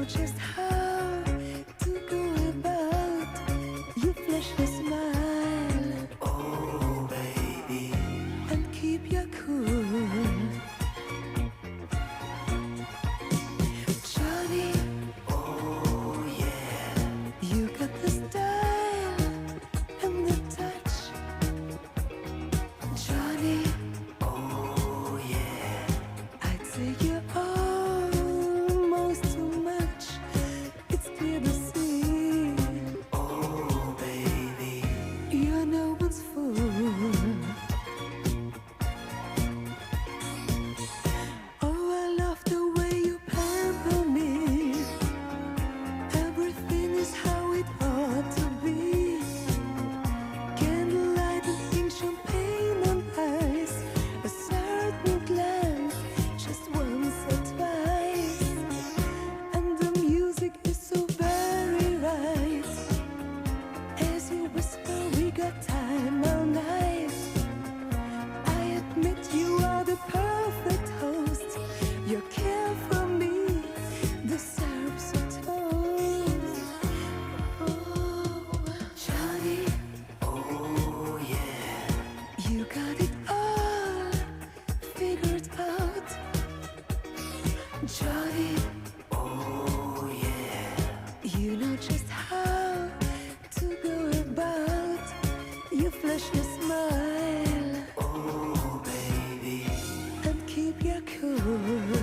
know just how to go about your flashing smile. Oh, baby, and keep your cool. Johnny, oh yeah, you got the style and the touch. Johnny, oh yeah, I'd say you're almost too much. It's clear to see. Oh baby, you're no one's fool. Oh, I love the way you pamper me. Everything is how it ought to be. Candlelight and pink champagne on ice. A certain glance, just once or twice. And the music is so very right. As you whisper, we got time all night. I admit you are the perfect host. Your care for me deserves a toast. Oh, Johnny, oh yeah, you got it all figured out. Johnny, oh yeah, you know just how to go about your flashing smile. Oh baby, and keep your cool.